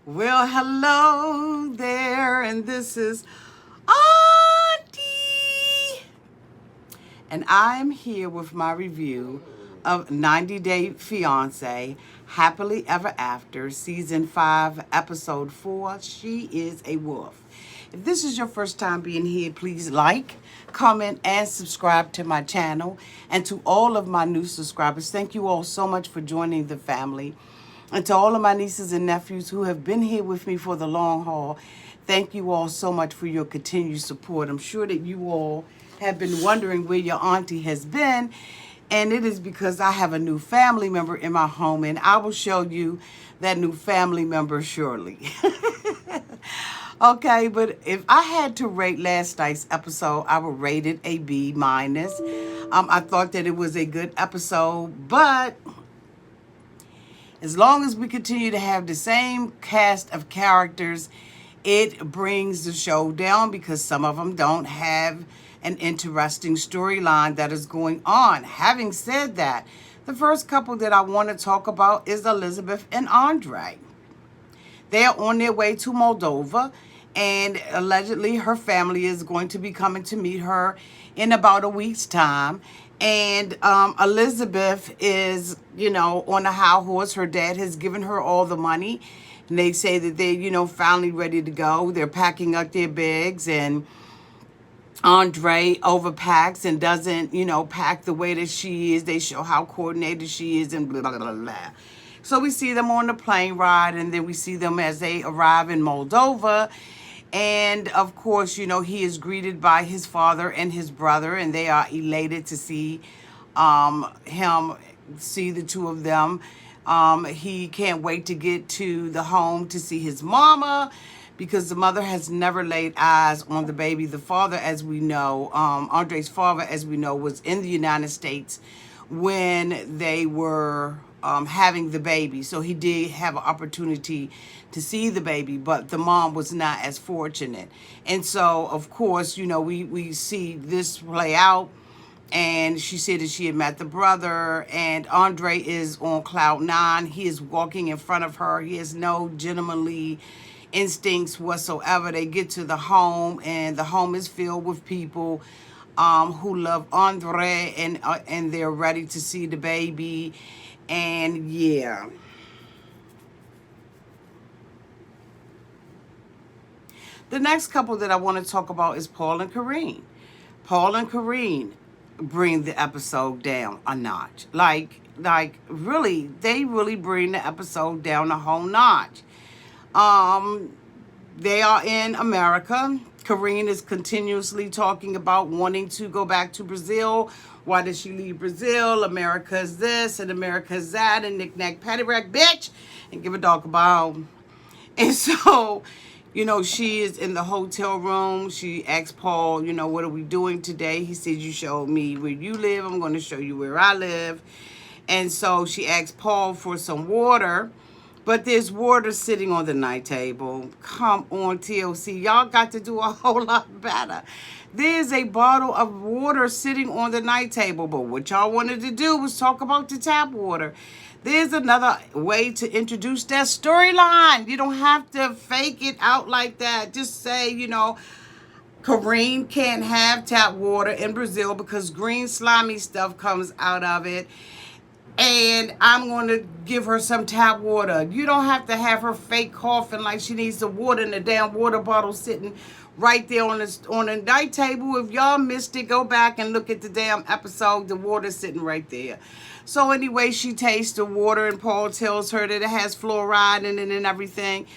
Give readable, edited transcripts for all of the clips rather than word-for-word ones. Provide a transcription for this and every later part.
Well, hello there, and this is Auntie. And I'm here with my review of 90 Day Fiance, Happily Ever After, Season 5, Episode 4, She is a Wolf. If this is your first time being here, please like, comment, and subscribe to my channel. And to all of my new subscribers, thank you all so much for joining the family. And to all of my nieces and nephews who have been here with me for the long haul, thank you all so much for your continued support. I'm sure that you all have been wondering where your auntie has been, and it is because I have a new family member in my home, and I will show you that new family member shortly. Okay, but if I had to rate last night's episode, I would rate it a B minus. I thought that it was a good episode, but as long as we continue to have the same cast of characters, it brings the show down because some of them don't have an interesting storyline that is going on. Having said that, the first couple that I want to talk about is Elizabeth and Andrei. They are on their way to Moldova, and allegedly her family is going to be coming to meet her in about a week's time. And Elizabeth is, on a high horse. Her dad has given her all the money. And they say that they're, finally ready to go. They're packing up their bags. And Andrei overpacks and doesn't, pack the way that she is. They show how coordinated she is and blah, blah, blah, blah. So we see them on the plane ride. And then we see them as they arrive in Moldova. And of course, he is greeted by his father and his brother, and they are elated to see see the two of them. He can't wait to get to the home to see his mama, because the mother has never laid eyes on the baby. The father, as we know, Andrei's father, as we know, was in the United States when they were having the baby. So he did have an opportunity to see the baby, but the mom was not as fortunate. And so, of course, we see this play out. And she said that she had met the brother, and Andrei is on cloud nine. He is walking in front of her. He has no gentlemanly instincts whatsoever. They get to the home, and the home is filled with people who love Andrei, and they're ready to see the baby. And yeah. The next couple that I want to talk about is Paul and Karine. Paul and Karine bring the episode down a notch. Like really, they really bring the episode down a whole notch. They are in America. Karine is continuously talking about wanting to go back to Brazil. Why did she leave Brazil? America is this and America is that, and knick-knack, paddywhack, bitch, and give a dog a bone. And so, she is in the hotel room. She asks Paul, what are we doing today? He said, you showed me where you live. I'm going to show you where I live. And so she asks Paul for some water. But there's water sitting on the night table. Come on, TLC. Y'all got to do a whole lot better. There's a bottle of water sitting on the night table. But what y'all wanted to do was talk about the tap water. There's another way to introduce that storyline. You don't have to fake it out like that. Just say, Karine can't have tap water in Brazil because green slimy stuff comes out of it. And I'm going to give her some tap water. You don't have to have her fake coughing like she needs the water in the damn water bottle sitting right there on the night table. If y'all missed it, go back and look at the damn episode. The water's sitting right there. So anyway, she tastes the water, and Paul tells her that it has fluoride in it and everything.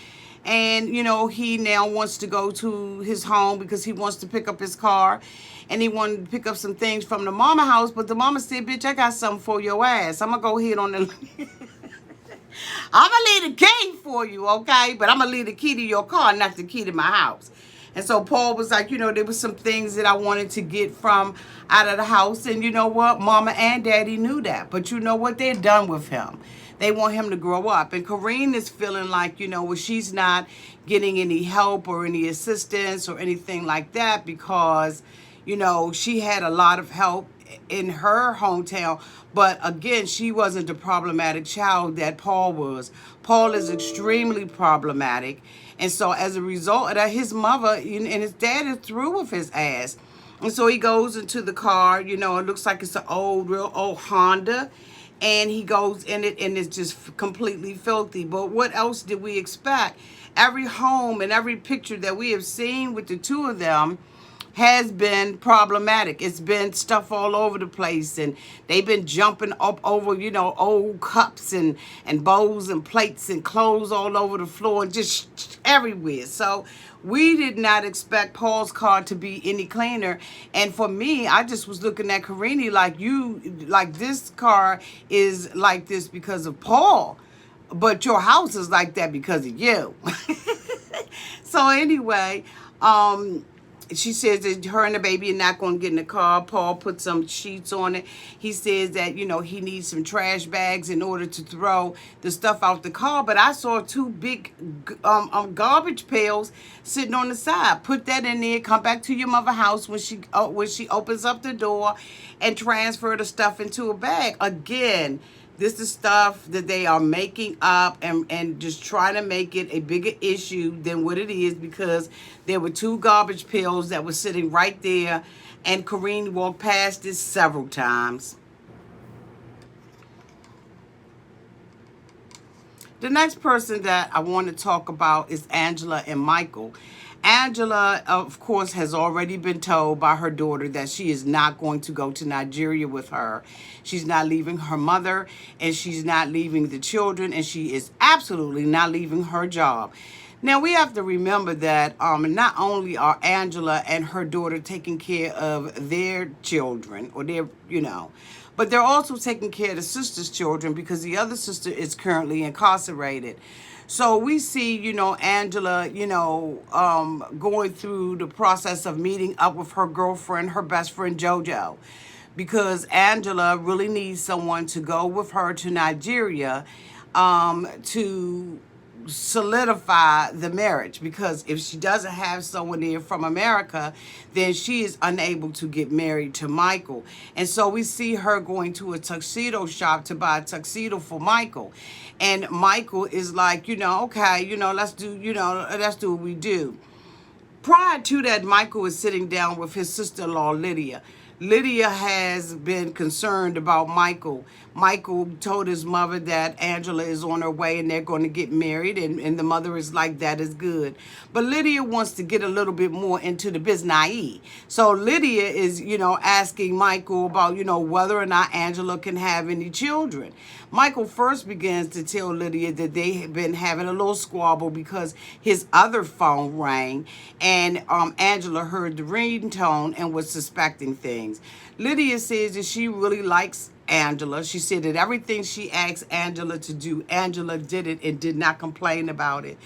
And, he now wants to go to his home because he wants to pick up his car. And he wanted to pick up some things from the mama house. But the mama said, bitch, I got something for your ass. I'm going to go ahead on the... I'm going to leave the key for you, okay? But I'm going to leave the key to your car, not the key to my house. And so Paul was like, there was some things that I wanted to get from out of the house. And you know what? Mama and daddy knew that. But you know what? They're done with him. They want him to grow up. And Karine is feeling like, she's not getting any help or any assistance or anything like that because, she had a lot of help in her hometown. But again, she wasn't the problematic child that Paul was. Paul is extremely problematic. And so as a result of that, his mother and his dad is through with his ass. And so he goes into the car, it looks like it's an real old Honda. And he goes in it and it's just completely filthy. But what else did we expect? Every home and every picture that we have seen with the two of them has been problematic. It's been stuff all over the place, and they've been jumping up over, old cups and bowls and plates and clothes all over the floor and just everywhere. So we did not expect Paul's car to be any cleaner. And for me, I just was looking at Karine like this car is like this because of Paul, but your house is like that because of you. So anyway, she says that her and the baby are not going to get in the car. Paul put some sheets on it. He says that, he needs some trash bags in order to throw the stuff out the car. But I saw two big garbage pails sitting on the side. Put that in there. Come back to your mother's house when she opens up the door and transfer the stuff into a bag. Again, this is stuff that they are making up and just trying to make it a bigger issue than what it is, because there were two garbage pails that were sitting right there, and Karine walked past it several times. The next person that I want to talk about is Angela and Michael. Angela, of course, has already been told by her daughter that she is not going to go to Nigeria with her. She's not leaving her mother, and she's not leaving the children, and she is absolutely not leaving her job. Now, we have to remember that not only are Angela and her daughter taking care of their children, or but they're also taking care of the sister's children, because the other sister is currently incarcerated. So we see, Angela, going through the process of meeting up with her girlfriend, her best friend, JoJo, because Angela really needs someone to go with her to Nigeria to solidify the marriage, because if she doesn't have someone there from America, then she is unable to get married to Michael. And so we see her going to a tuxedo shop to buy a tuxedo for Michael, and Michael is like, okay, let's do what we do. Prior to that, Michael is sitting down with his sister-in-law, Lydia. Lydia has been concerned about Michael. Michael told his mother that Angela is on her way and they're going to get married, and the mother is like, that is good. But Lydia wants to get a little bit more into the business. So Lydia is, asking Michael about, whether or not Angela can have any children. Michael first begins to tell Lydia that they have been having a little squabble because his other phone rang, and Angela heard the ringtone and was suspecting things. Lydia says that she really likes Angela. She said that everything she asked Angela to do, Angela did it and did not complain about it.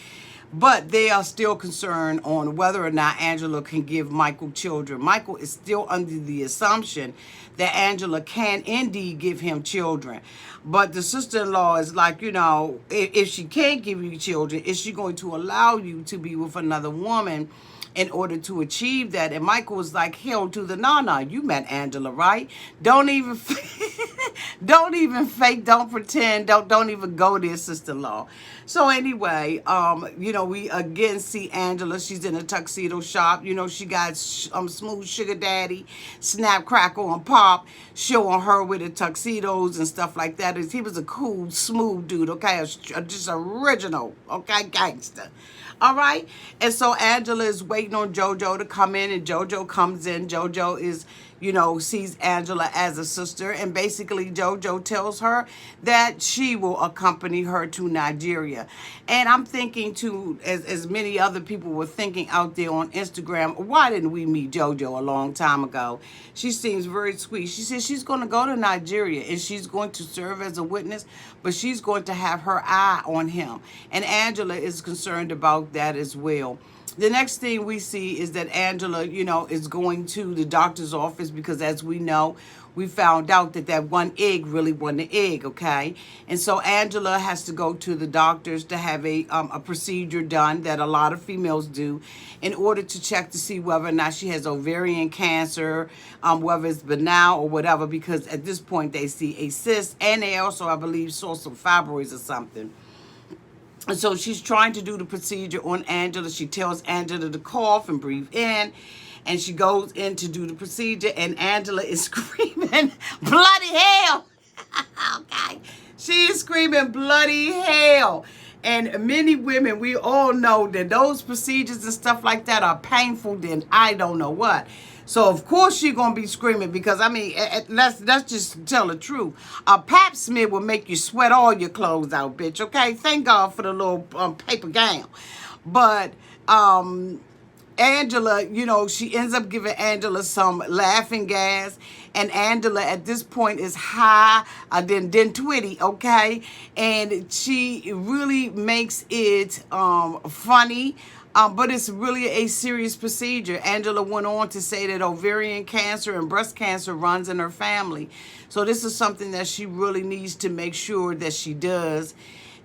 But they are still concerned on whether or not Angela can give Michael children. Michael is still under the assumption that Angela can indeed give him children. But the sister-in-law is like, if she can't give you children, is she going to allow you to be with another woman in order to achieve that? And Michael was like, hell to the no. You met Angela, right? Don't even fake, don't pretend, don't even go there, sister-in-law. So anyway, we again see Angela. She's in a tuxedo shop. She got Smooth Sugar Daddy, Snap, Crackle, and Pop showing her with the tuxedos and stuff like that. He was a cool, smooth dude, okay? Just original, okay, gangster. All right. And so Angela is waiting on JoJo to come in, and JoJo comes in. JoJo is, sees Angela as a sister. And basically JoJo tells her that she will accompany her to Nigeria. And I'm thinking too, as many other people were thinking out there on Instagram, why didn't we meet JoJo a long time ago? She seems very sweet. She says she's going to go to Nigeria and she's going to serve as a witness, but she's going to have her eye on him. And Angela is concerned about that as well. The next thing we see is that Angela, is going to the doctor's office because, as we know, we found out that that one egg really wasn't an egg, okay? And so Angela has to go to the doctors to have a procedure done that a lot of females do in order to check to see whether or not she has ovarian cancer, whether it's benign or whatever, because at this point they see a cyst, and they also, I believe, saw some fibroids or something. And so she's trying to do the procedure on Angela. She tells Angela to cough and breathe in. And she goes in to do the procedure. And Angela is screaming, bloody hell. Okay. She is screaming bloody hell. And many women, we all know that those procedures and stuff like that are painful than I don't know what. So, of course, she's going to be screaming because, I mean, let's just tell the truth. A pap smear will make you sweat all your clothes out, bitch, okay? Thank God for the little paper gown. But Angela, you know, she ends up giving Angela some laughing gas. And Angela at this point is high, then twitty, okay? And she really makes it funny. But it's really a serious procedure. Angela went on to say that ovarian cancer and breast cancer runs in her family. So this is something that she really needs to make sure that she does.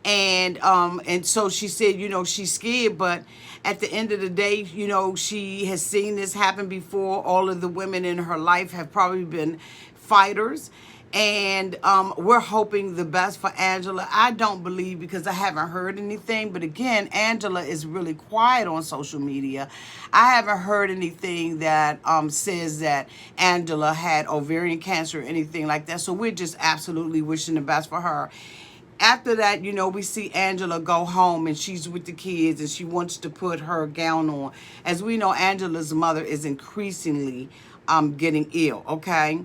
And so she said, you know, she's scared, but at the end of the day, you know, she has seen this happen before. All of the women in her life have probably been fighters. And we're hoping the best for Angela. I don't believe, because I haven't heard anything. But again, Angela is really quiet on social media. I haven't heard anything that says that Angela had ovarian cancer or anything like that. So we're just absolutely wishing the best for her. After that, you know, we see Angela go home and she's with the kids and she wants to put her gown on. As we know, Angela's mother is increasingly getting ill, okay?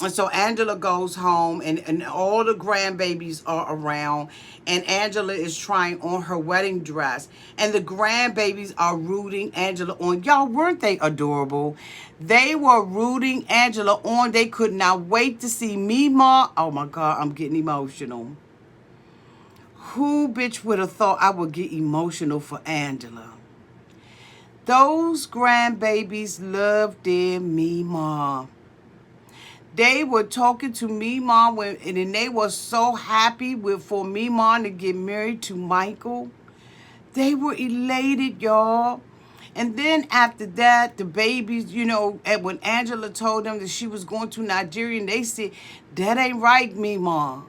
And so Angela goes home and all the grandbabies are around, and Angela is trying on her wedding dress, and the grandbabies are rooting Angela on. Y'all, weren't they adorable? They were rooting Angela on. They could not wait to see Mima. Oh my God, I'm getting emotional. Who, bitch, would have thought I would get emotional for Angela? Those grandbabies loved their Mima. They were talking to Mima, and then they were so happy for Mima to get married to Michael. They were elated, y'all. And then after that, the babies, you know, and when Angela told them that she was going to Nigeria, and they said, that ain't right, Mima.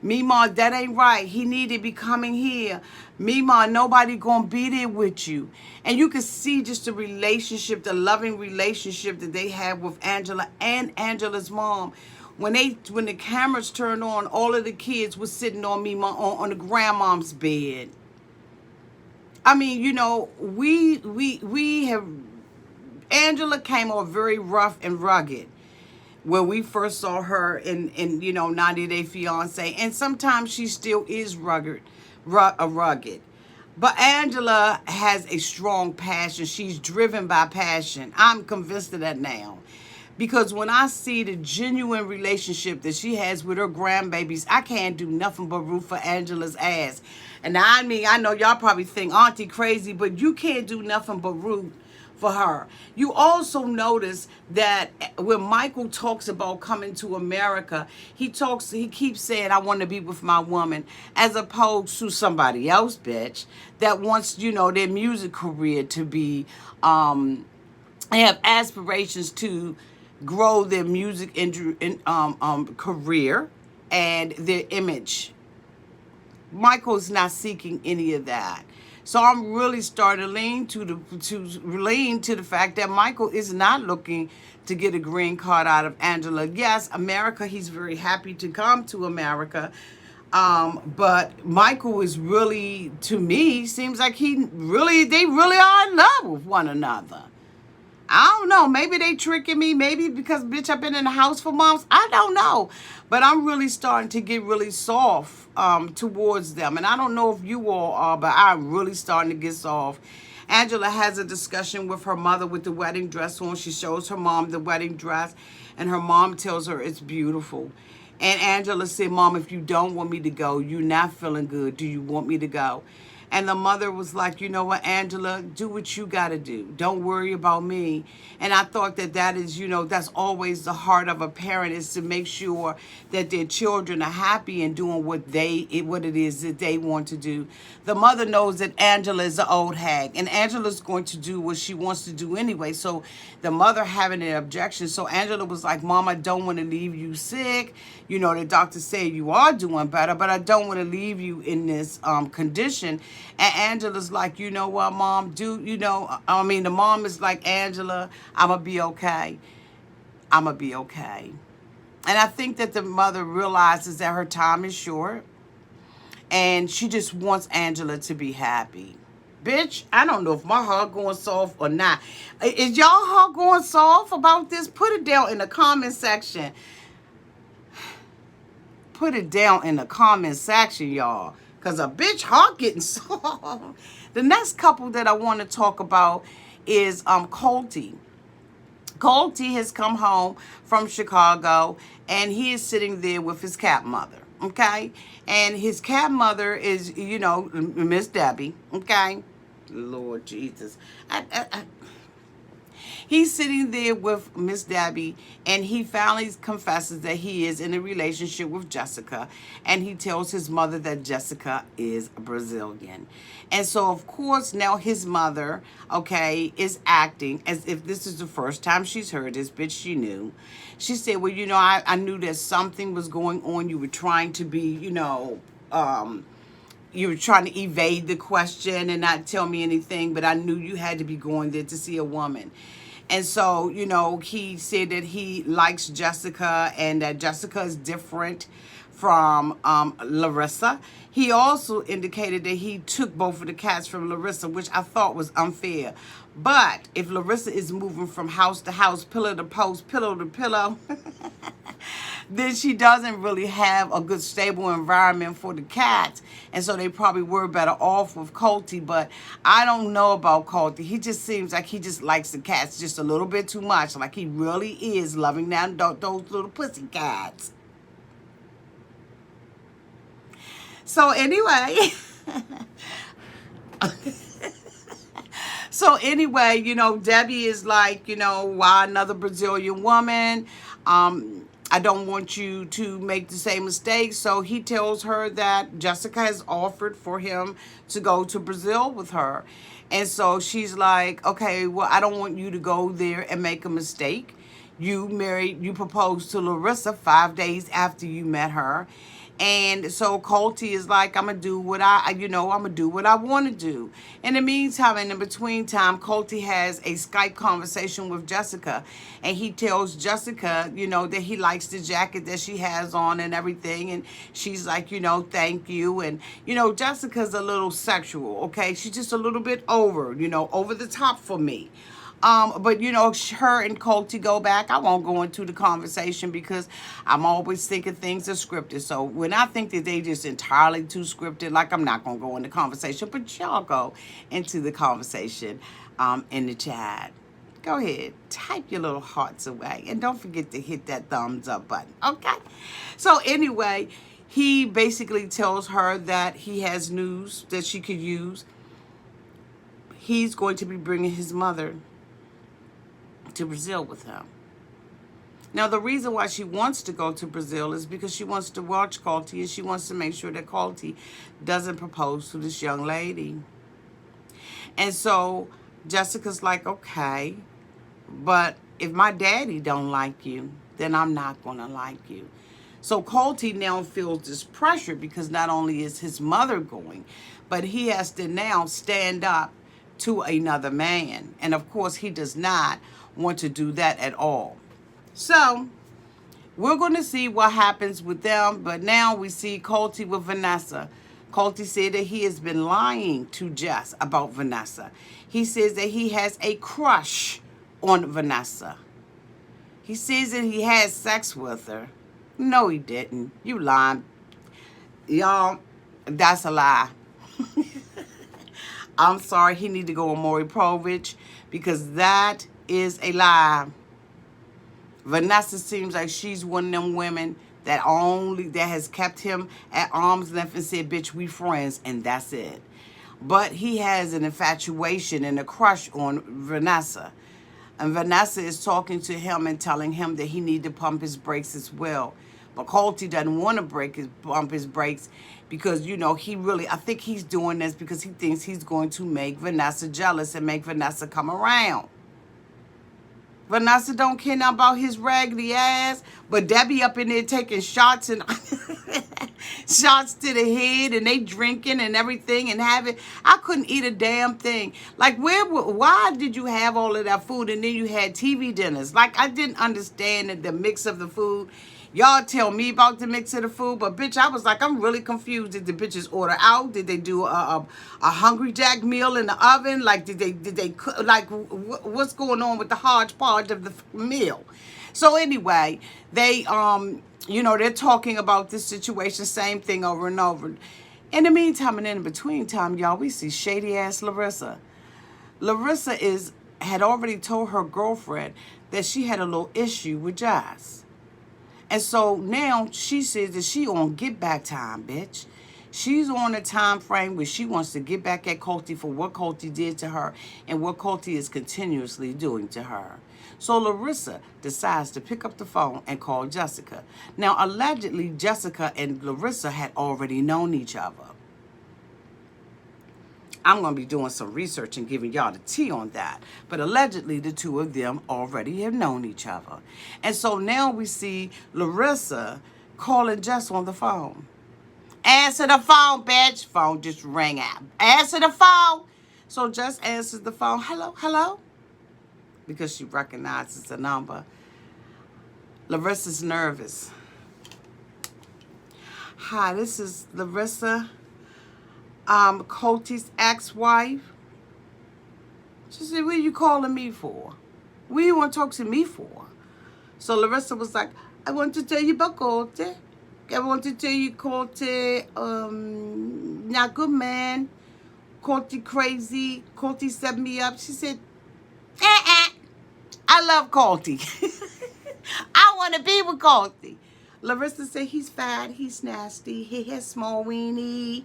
Mima, that ain't right. He need to be coming here. Mima, nobody gonna be there with you. And you can see just the relationship, the loving relationship that they have with Angela and Angela's mom. When the cameras turned on, all of the kids were sitting on Mima on the grandmom's bed. I mean, you know, we have, Angela came off very rough and rugged when we first saw her in you know, 90 Day Fiance. And sometimes she still is rugged. But Angela has a strong passion. She's driven by passion. I'm convinced of that now. Because when I see the genuine relationship that she has with her grandbabies, I can't do nothing but root for Angela's ass. And I mean, I know y'all probably think Auntie crazy, but you can't do nothing but root for her. You also notice that when Michael talks about coming to America, he keeps saying, I want to be with my woman, as opposed to somebody else, bitch, that wants, you know, their music career to be, they have aspirations to grow their music career and their image. Michael's not seeking any of that. So I'm really starting to lean to the fact that Michael is not looking to get a green card out of Angela. Yes, America, he's very happy to come to America. But Michael is really, to me, seems like they really are in love with one another. I don't know. Maybe they tricking me. Maybe because, bitch, I've been in the house for months. I don't know. But I'm really starting to get really soft towards them. And I don't know if you all are, but I'm really starting to get soft. Angela has a discussion with her mother with the wedding dress on. She shows her mom the wedding dress, and her mom tells her it's beautiful. And Angela said, Mom, if you don't want me to go, you're not feeling good. Do you want me to go? And the mother was like, you know what, Angela, do what you got to do. Don't worry about me. And I thought that that is, that's always the heart of a parent, is to make sure that their children are happy and doing what it is that they want to do. The mother knows that Angela is an old hag, and Angela's going to do what she wants to do anyway. So the mother having an objection. So Angela was like, Mom, I don't want to leave you sick. The doctor said you are doing better, but I don't want to leave you in this condition. And Angela's like, you know what, Mom, the mom is like, Angela, I'm going to be okay. I'm going to be okay. And I think that the mother realizes that her time is short, and she just wants Angela to be happy. Bitch, I don't know if my heart going soft or not. Is y'all heart going soft about this? Put it down in the comment section. Put it down in the comment section, y'all. Because a bitch heart getting soft. The next couple that I want to talk about is Colty. Colty has come home from Chicago, and he is sitting there with his cat mother, okay? And his cat mother is, Miss Debbie, okay? Lord Jesus. He's sitting there with Miss Debbie, and he finally confesses that he is in a relationship with Jessica, and he tells his mother that Jessica is Brazilian. And so, of course, now his mother, okay, is acting as if this is the first time she's heard this, bitch, she knew. She said, well, I knew that something was going on. You were trying to be, you were trying to evade the question and not tell me anything, but I knew you had to be going there to see a woman. And so, he said that he likes Jessica and that Jessica is different from Larissa. He also indicated that he took both of the cats from Larissa, which I thought was unfair. But if Larissa is moving from house to house, pillow to post, pillow to pillow, then she doesn't really have a good stable environment for the cats. And so they probably were better off with Colty. But I don't know about Colty. He just seems like he just likes the cats just a little bit too much. Like he really is loving those little pussy cats. So anyway, Debbie is like, why another Brazilian woman? I don't want you to make the same mistake. So he tells her that Jessica has offered for him to go to Brazil with her. And so she's like, okay, well, I don't want you to go there and make a mistake. You proposed to Larissa 5 days after you met her. And so Colty is like, I'm going to do what I'm going to do what I want to do. In the meantime, in the between time, Colty has a Skype conversation with Jessica. And he tells Jessica, that he likes the jacket that she has on and everything. And she's like, thank you. And, Jessica's a little sexual, okay? She's just a little bit over the top for me. But her and Colty go back. I won't go into the conversation because I'm always thinking things are scripted. So when I think that they just entirely too scripted, like I'm not going to go into conversation, but y'all go into the conversation in the chat. Go ahead, type your little hearts away. And don't forget to hit that thumbs up button, okay? So anyway, he basically tells her that he has news that she could use. He's going to be bringing his mother to Brazil with him. Now, the reason why she wants to go to Brazil is because she wants to watch Colty, and she wants to make sure that Colty doesn't propose to this young lady. And so Jessica's like, okay, but if my daddy don't like you, then I'm not going to like you. So Colty now feels this pressure because not only is his mother going, but he has to now stand up to another man. And of course, he does not want to do that at all. So we're going to see what happens with them. But now we see Colty with Vanessa. Colty said that he has been lying to Jess about Vanessa. He says that he has a crush on Vanessa. He says that he had sex with her. No, he didn't. You lying. Y'all, that's a lie. I'm sorry, he need to go on Maury Povich because that is a lie. Vanessa seems like she's one of them women that has kept him at arm's length and said, bitch, we friends, and that's it. but he has an infatuation and a crush on Vanessa. And Vanessa is talking to him and telling him that he need to pump his brakes as well. But Colty doesn't want to pump his brakes because, you know, I think he's doing this because he thinks he's going to make Vanessa jealous and make Vanessa come around. Vanessa don't care nothing about his raggedy ass, but Debbie up in there taking shots and shots to the head, and they drinking and everything and having. I couldn't eat a damn thing. Like, why did you have all of that food and then you had TV dinners? Like, I didn't understand the mix of the food. Y'all tell me about the mix of the food, but bitch, I was like, I'm really confused. Did the bitches order out? Did they do a Hungry Jack meal in the oven? Like, did they cook? Like, what's going on with the hodgepodge of the meal? So anyway, they you know, they're talking about this situation, same thing over and over. In the meantime and in between time, y'all, we see shady ass Larissa. Larissa had already told her girlfriend that she had a little issue with Jess. And so now she says that she on get back time, bitch. She's on a time frame where she wants to get back at Colty for what Colty did to her and what Colty is continuously doing to her. So Larissa decides to pick up the phone and call Jessica. Now, allegedly, Jessica and Larissa had already known each other. I'm going to be doing some research and giving y'all the tea on that. But allegedly, the two of them already have known each other. And so now we see Larissa calling Jess on the phone. Answer the phone, bitch. Phone just rang out. Answer the phone. So Jess answers the phone. Hello, hello. Because she recognizes the number. Larissa's nervous. Hi, this is Larissa. Colty's ex-wife. She said, what are you calling me for? What do you want to talk to me for? So Larissa was like, I want to tell you about Colty. I want to tell you Colty, not good man. Colty crazy. Colty set me up. She said, I love Colty. I want to be with Colty. Larissa said, he's fat, he's nasty, he has small weenie,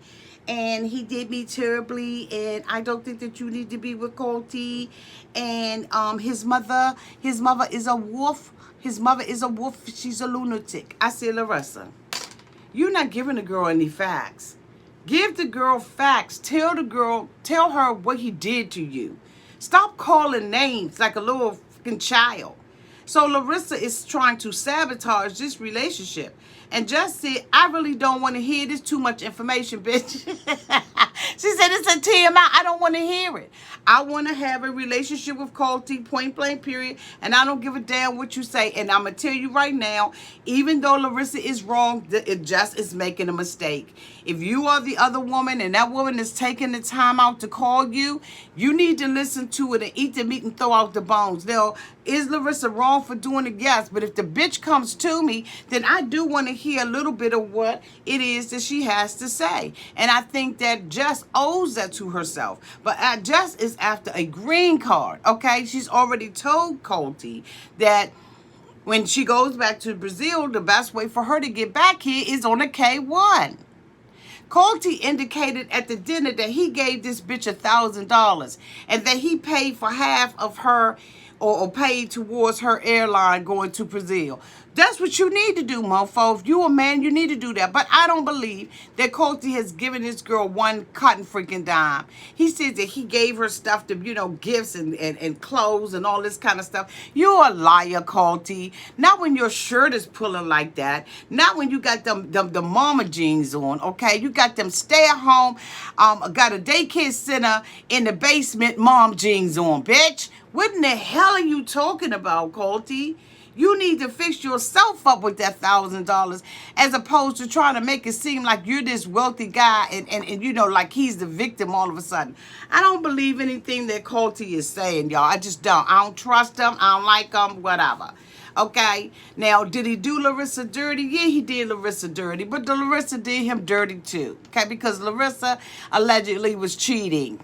and he did me terribly, and I don't think that you need to be with Colty. And his mother is a wolf. His mother is a wolf. She's a lunatic. I said, Larissa, you're not giving the girl any facts. Give the girl facts. Tell her what he did to you. Stop calling names like a little fucking child. So Larissa is trying to sabotage this relationship. And Jess said, I really don't want to hear this. Too much information, bitch. She said, it's a TMI. I don't want to hear it. I want to have a relationship with Colty, point blank, period. And I don't give a damn what you say. And I'm going to tell you right now, even though Larissa is wrong, it just is making a mistake. If you are the other woman and that woman is taking the time out to call you, you need to listen to it and eat the meat and throw out the bones. Now, is Larissa wrong for doing it? Yes. But if the bitch comes to me, then I do want to hear a little bit of what it is that she has to say. And I think that Jess owes that to herself. But Jess is after a green card, okay? She's already told Colty that when she goes back to Brazil, the best way for her to get back here is on a K1. Colty indicated at the dinner that he gave this bitch $1,000 and that he paid for half of her or paid towards her airline going to Brazil. That's what you need to do, mofo. If you a man, you need to do that. But I don't believe that Colty has given this girl one cotton freaking dime. He says that he gave her stuff to, you know, gifts and clothes and all this kind of stuff. You're a liar, Colty. Not when your shirt is pulling like that. Not when you got the mama jeans on, okay? You got them stay-at-home, got a daycare center in the basement mom jeans on, bitch. What in the hell are you talking about, Colty? You need to fix yourself up with that $1,000 as opposed to trying to make it seem like you're this wealthy guy and you know, like he's the victim all of a sudden. I don't believe anything that Colty is saying, y'all. I just don't. I don't trust him. I don't like him, whatever. Okay? Now, did he do Larissa dirty? Yeah, he did Larissa dirty. But Larissa did him dirty too. Okay? Because Larissa allegedly was cheating.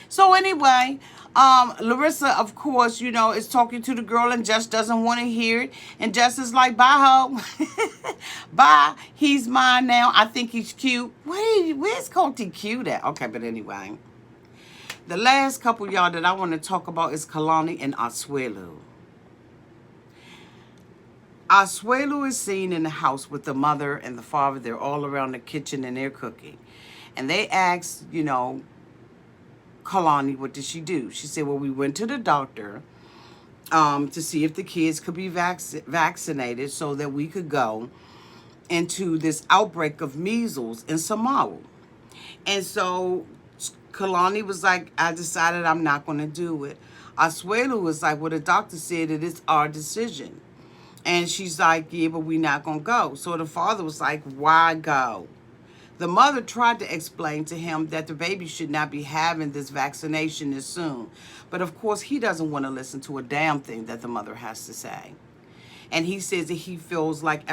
So anyway, Larissa, of course, you know, is talking to the girl and Jess doesn't want to hear it. And Jess is like, bye, ho. Bye. He's mine now. I think he's cute. Where's Colty cute at? Okay, but anyway. The last couple, y'all, that I want to talk about is Kalani and Asuelu. Asuelu is seen in the house with the mother and the father. They're all around the kitchen and they're cooking. And they asked, you know, Kalani, what did she do? She said, well, we went to the doctor to see if the kids could be vaccinated so that we could go into this outbreak of measles in Samoa. And so Kalani was like, I decided I'm not going to do it. Asuelu was like, well, the doctor said it is our decision. And she's like, yeah, but we're not going to go. So the father was like, why go? The mother tried to explain to him that the baby should not be having this vaccination this soon. But of course, he doesn't want to listen to a damn thing that the mother has to say. And he says that he feels like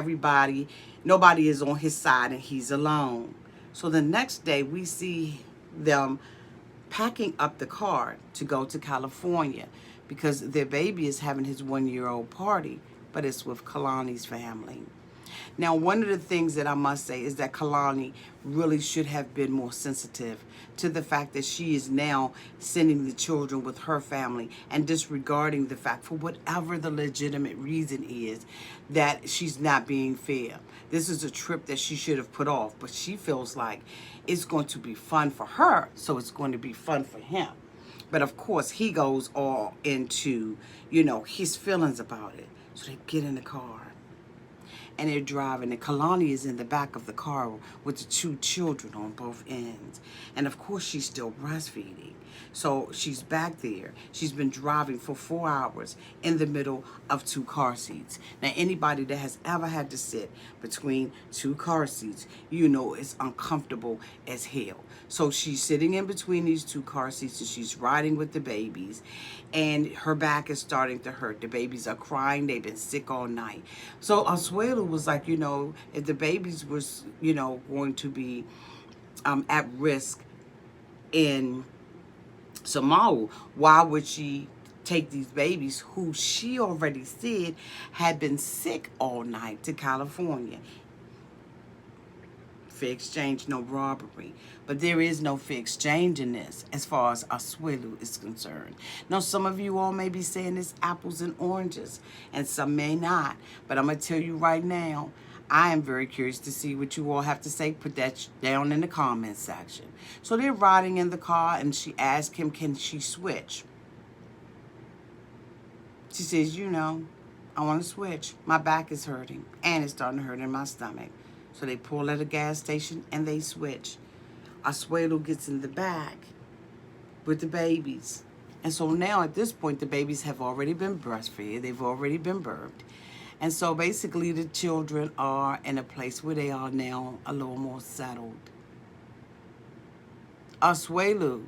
nobody is on his side and he's alone. So the next day we see them packing up the car to go to California because their baby is having his 1-year-old party, but it's with Kalani's family. Now, one of the things that I must say is that Kalani really should have been more sensitive to the fact that she is now sending the children with her family and disregarding the fact, for whatever the legitimate reason is, that she's not being fair. This is a trip that she should have put off, but she feels like it's going to be fun for her, so it's going to be fun for him. But of course, he goes all into, you know, his feelings about it. So they get in the car and they're driving, and Kalani is in the back of the car with the 2 children on both ends. And of course, she's still breastfeeding. So she's back there. She's been driving for 4 hours in the middle of 2 car seats. Now, anybody that has ever had to sit between 2 car seats, you know it's uncomfortable as hell. So she's sitting in between these 2 car seats and she's riding with the babies, and her back is starting to hurt. The babies are crying. They've been sick all night. So Asuelu was like, you know, if the babies was, you know, going to be at risk in Samoa, why would she take these babies who she already said had been sick all night to California? Fair exchange, no robbery. But there is no fair exchange in this as far as Asuelu is concerned. Now, some of you all may be saying it's apples and oranges, and some may not. But I'm going to tell you right now, I am very curious to see what you all have to say. Put that down in the comments section. So they're riding in the car, and she asked him, can she switch? She says, you know, I want to switch. My back is hurting, and it's starting to hurt in my stomach. So they pull at a gas station, and they switch. Asuelu gets in the back with the babies. And so now at this point, the babies have already been breastfed. They've already been birthed. And so basically the children are in a place where they are now a little more settled. Asuelu,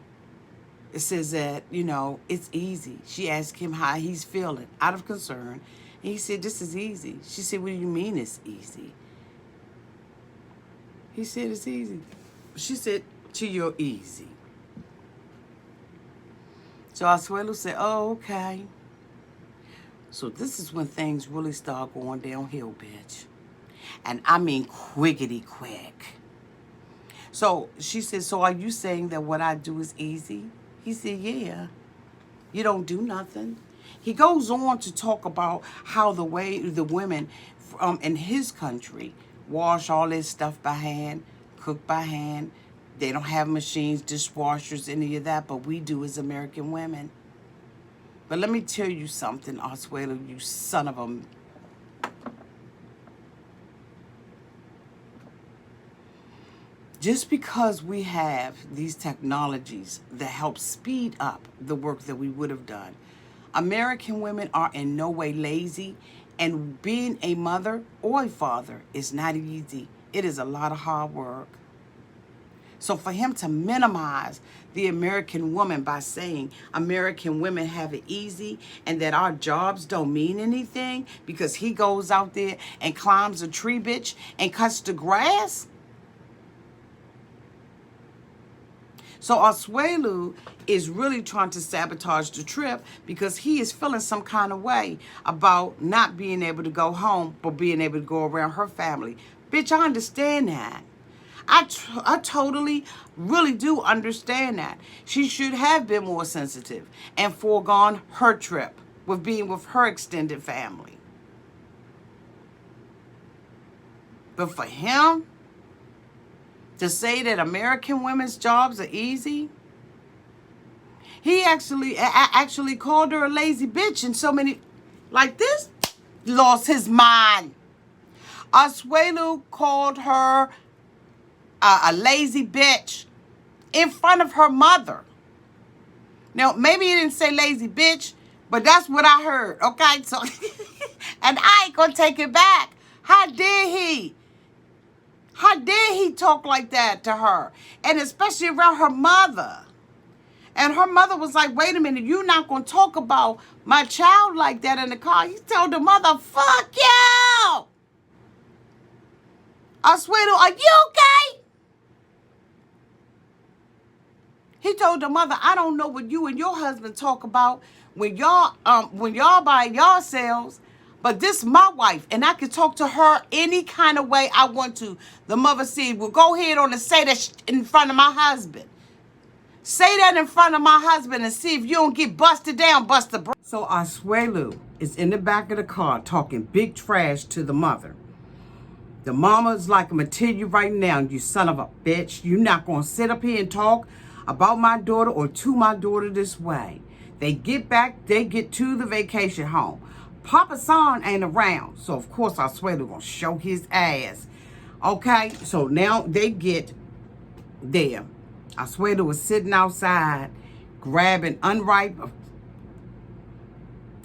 it says that, you know, it's easy. She asked him how he's feeling out of concern. And he said, this is easy. She said, what do you mean it's easy? He said, it's easy. She said, to your easy. So Asuelu said, oh, okay. So this is when things really start going downhill, bitch. And I mean quickity quick. So she said, so are you saying that what I do is easy? He said, yeah. You don't do nothing. He goes on to talk about how the way the women in his country wash all this stuff by hand, cook by hand. They don't have machines, dishwashers, any of that, but we do as American women. But let me tell you something, Asuelu, you son of a... Just because we have these technologies that help speed up the work that we would have done, American women are in no way lazy, and being a mother or a father is not easy. It is a lot of hard work. So for him to minimize the American woman by saying American women have it easy and that our jobs don't mean anything because he goes out there and climbs a tree, bitch, and cuts the grass. So Asuelu is really trying to sabotage the trip because he is feeling some kind of way about not being able to go home, but being able to go around her family. Bitch, I understand that. I totally, really do understand that. She should have been more sensitive and foregone her trip with being with her extended family. But for him to say that American women's jobs are easy, he actually called her a lazy bitch, and so many like this lost his mind. Asuelu called her a lazy bitch in front of her mother. Now, maybe he didn't say lazy bitch, but that's what I heard, okay? So, and I ain't gonna take it back. How dare he? How dare he talk like that to her? And especially around her mother. And her mother was like, wait a minute, you're not going to talk about my child like that in the car. He told the mother, fuck you. Asuelu, are you okay? He told the mother, I don't know what you and your husband talk about when y'all by yourselves, but this is my wife, and I can talk to her any kind of way I want to. The mother said, well, go ahead on and say that in front of my husband. Say that in front of my husband and see if you don't get busted down, Buster. So Asuelu is in the back of the car talking big trash to the mother. The mama's like, I'm going to tell you right now, you son of a bitch, you're not going to sit up here and talk about my daughter or to my daughter this way. They get to the vacation home. Papa San ain't around, so of course Asuelu gonna show his ass. Okay, so now they get there. Asuelu was sitting outside grabbing unripe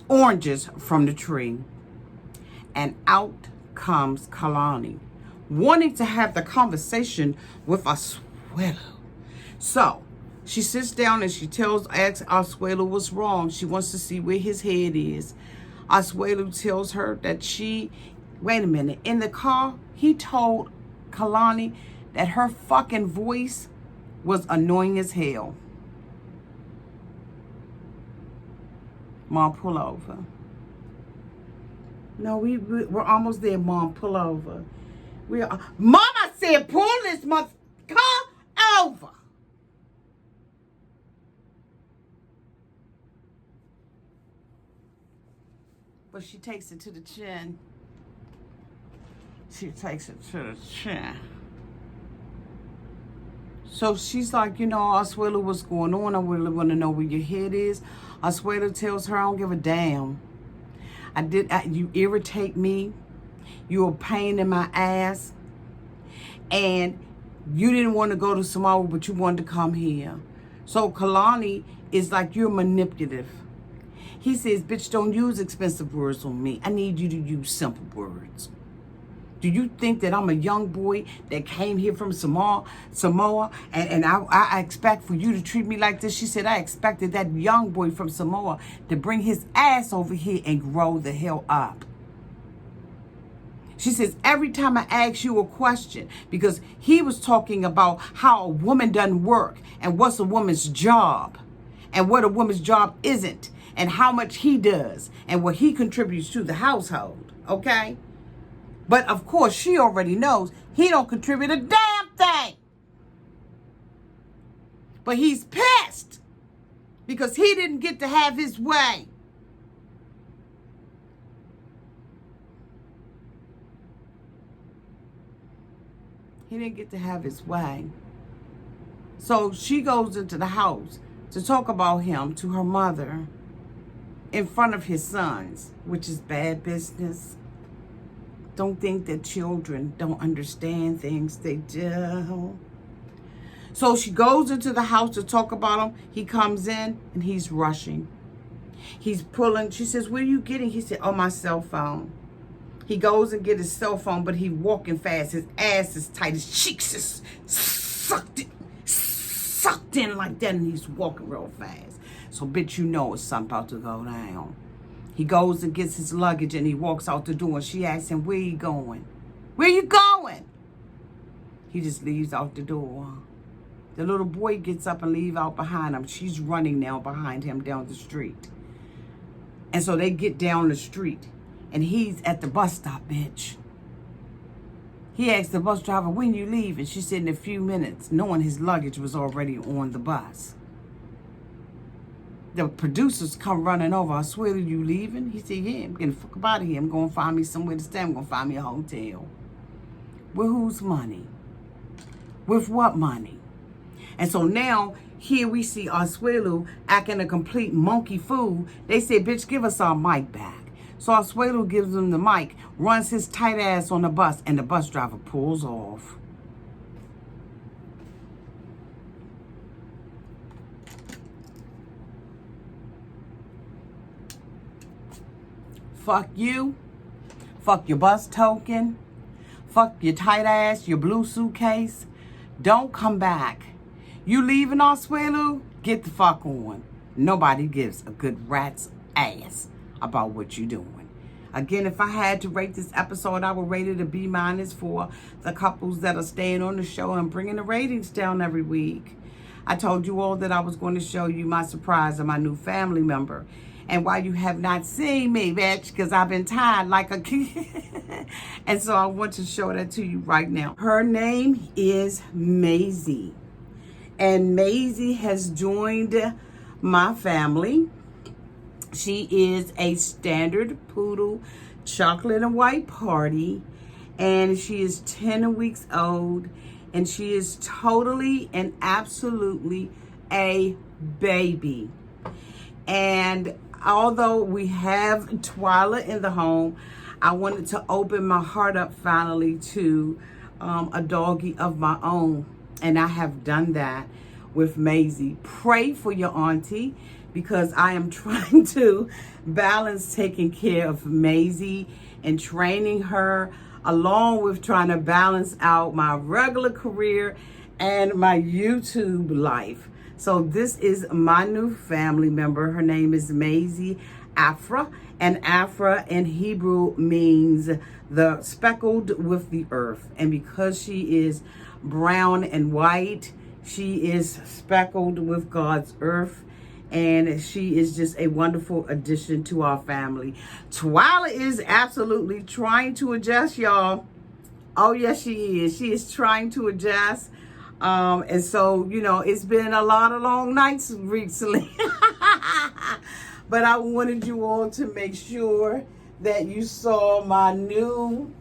oranges from the tree, and out comes Kalani, wanting to have the conversation with Asuelu. So she sits down and she asks Asuelu what's wrong. She wants to see where his head is. Asuelu tells her that wait a minute, in the car, he told Kalani that her fucking voice was annoying as hell. Mom, pull over. No, we're almost there, Mom, pull over. Mama said pull this car over. But she takes it to the chin. She takes it to the chin. So she's like, Asuelu, what's going on? I really want to know where your head is. Asuelu tells her, I don't give a damn. You irritate me. You're a pain in my ass. And you didn't want to go to Samoa, but you wanted to come here. So Kalani is like, you're manipulative. He says, bitch, don't use expensive words on me. I need you to use simple words. Do you think that I'm a young boy that came here from Samoa and I expect for you to treat me like this? She said, I expected that young boy from Samoa to bring his ass over here and grow the hell up. She says, every time I ask you a question, because he was talking about how a woman doesn't work and what's a woman's job and what a woman's job isn't and how much he does and what he contributes to the household, okay? But of course, she already knows he don't contribute a damn thing. But he's pissed because he didn't get to have his way. He didn't get to have his way. So she goes into the house to talk about him to her mother in front of his sons, which is bad business. Don't think that children don't understand things. They do. So she goes into the house to talk about him. He comes in and he's rushing. He's pulling. She says, what are you getting? He said, oh, my cell phone. He goes and get his cell phone, but he's walking fast. His ass is tight. His cheeks is sucked in like that, and he's walking real fast. So, bitch, you know it's something about to go down. He goes and gets his luggage, and he walks out the door, and she asks him, where you going? Where you going? He just leaves out the door. The little boy gets up and leave out behind him. She's running now behind him down the street. And so they get down the street. And he's at the bus stop, bitch. He asked the bus driver, when you leave? And she said in a few minutes, knowing his luggage was already on the bus. The producers come running over. Asuelu, you leaving? He said, yeah, I'm getting the fuck up out of here. I'm going to find me somewhere to stay. I'm going to find me a hotel. With whose money? With what money? And so now, here we see Asuelu acting a complete monkey fool. They say, bitch, give us our mic back. So Asuelu gives him the mic, runs his tight ass on the bus, and the bus driver pulls off. Fuck you. Fuck your bus token. Fuck your tight ass, your blue suitcase. Don't come back. You leaving Asuelu? Get the fuck on. Nobody gives a good rat's ass about what you're doing. Again, if I had to rate this episode, I would rate it a B- for the couples that are staying on the show and bringing the ratings down every week. I told you all that I was going to show you my surprise of my new family member. And while you have not seen me, bitch, because I've been tired like a kid. And so I want to show that to you right now. Her name is Maisie. And Maisie has joined my family. She is a standard poodle, chocolate and white party. And she is 10 weeks old. And she is totally and absolutely a baby. And although we have Twyla in the home, I wanted to open my heart up finally to a doggy of my own. And I have done that with Maisie. Pray for your auntie, because I am trying to balance taking care of Maisie and training her, along with trying to balance out my regular career and my YouTube life. So this is my new family member. Her name is Maisie Afra, and Afra in Hebrew means the speckled with the earth. And because she is brown and white, she is speckled with God's earth. And she is just a wonderful addition to our family. Twyla is absolutely trying to adjust, y'all. Oh, yes, she is. She is trying to adjust. And so, you know, it's been a lot of long nights recently. But I wanted you all to make sure that you saw my new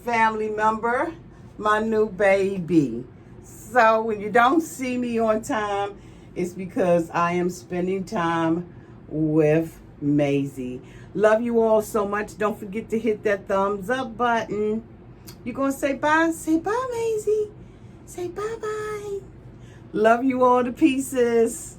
family member, my new baby. So when you don't see me on time, it's because I am spending time with Maisie. Love you all so much. Don't forget to hit that thumbs up button. You're going to say bye? Say bye, Maisie. Say bye-bye. Love you all to pieces.